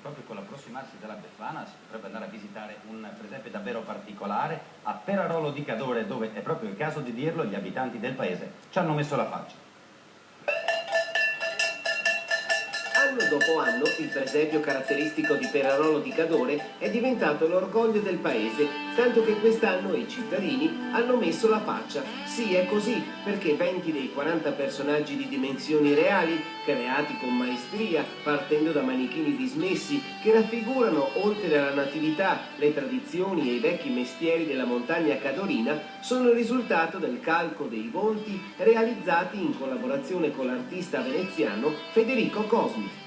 Proprio con l'approssimarsi della Befana si potrebbe andare a visitare un presepe davvero particolare a Perarolo di Cadore, dove è proprio il caso di dirlo, gli abitanti del paese ci hanno messo la faccia. Anno dopo anno il presepio caratteristico di Perarolo di Cadore è diventato l'orgoglio del paese, tanto che quest'anno i cittadini hanno messo la faccia. Sì, è così, perché 20 dei 40 personaggi di dimensioni reali, creati con maestria, partendo da manichini dismessi, che raffigurano, oltre alla natività, le tradizioni e i vecchi mestieri della montagna cadorina, sono il risultato del calco dei volti realizzati in collaborazione con l'artista veneziano Federico Cosmi.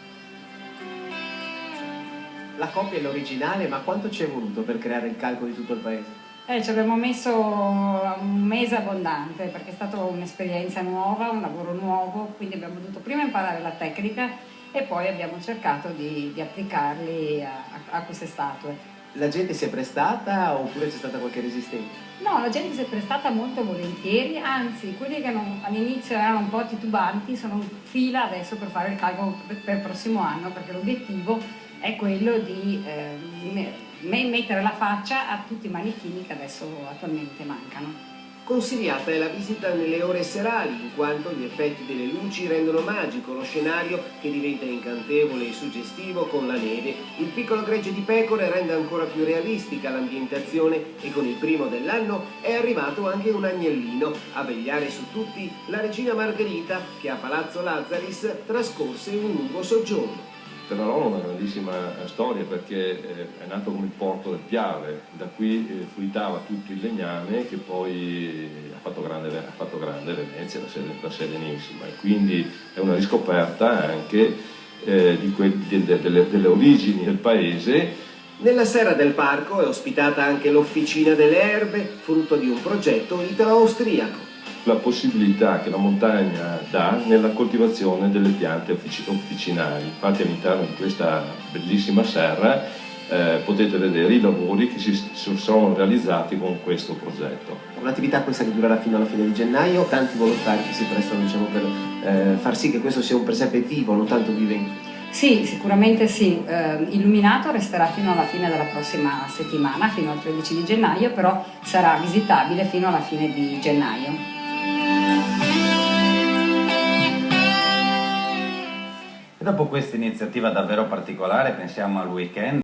La copia è l'originale, ma quanto ci è voluto per creare il calco di tutto il paese? Ci abbiamo messo un mese abbondante perché è stata un'esperienza nuova, un lavoro nuovo, quindi abbiamo dovuto prima imparare la tecnica e poi abbiamo cercato di applicarli a queste statue. La gente si è prestata oppure c'è stata qualche resistenza? No, la gente si è prestata molto volentieri, anzi quelli che all'inizio erano un po' titubanti sono in fila adesso per fare il calcolo per il prossimo anno, perché l'obiettivo è quello di mettere la faccia a tutti i manichini che adesso attualmente mancano. Consigliata è la visita nelle ore serali, in quanto gli effetti delle luci rendono magico lo scenario che diventa incantevole e suggestivo con la neve. Il piccolo gregge di pecore rende ancora più realistica l'ambientazione e con il primo dell'anno è arrivato anche un agnellino. A vegliare su tutti la regina Margherita, che a Palazzo Lazzaris trascorse un lungo soggiorno. Perarolo è una grandissima storia perché è nato come il porto del Piave, da qui fruitava tutto il legname che poi ha fatto grande Venezia, la Serenissima, e quindi è una riscoperta anche delle origini del paese. Nella serra del parco è ospitata anche l'Officina delle Erbe, frutto di un progetto italo-austriaco. La possibilità che la montagna dà nella coltivazione delle piante officinali. Infatti all'interno di questa bellissima serra potete vedere i lavori che si sono realizzati con questo progetto. Un'attività questa che durerà fino alla fine di gennaio, tanti volontari che si prestano, diciamo, per far sì che questo sia un presepe vivo, non tanto vivente. Sì, sicuramente sì. Illuminato resterà fino alla fine della prossima settimana, fino al 13 di gennaio, però sarà visitabile fino alla fine di gennaio. E dopo questa iniziativa davvero particolare pensiamo al weekend.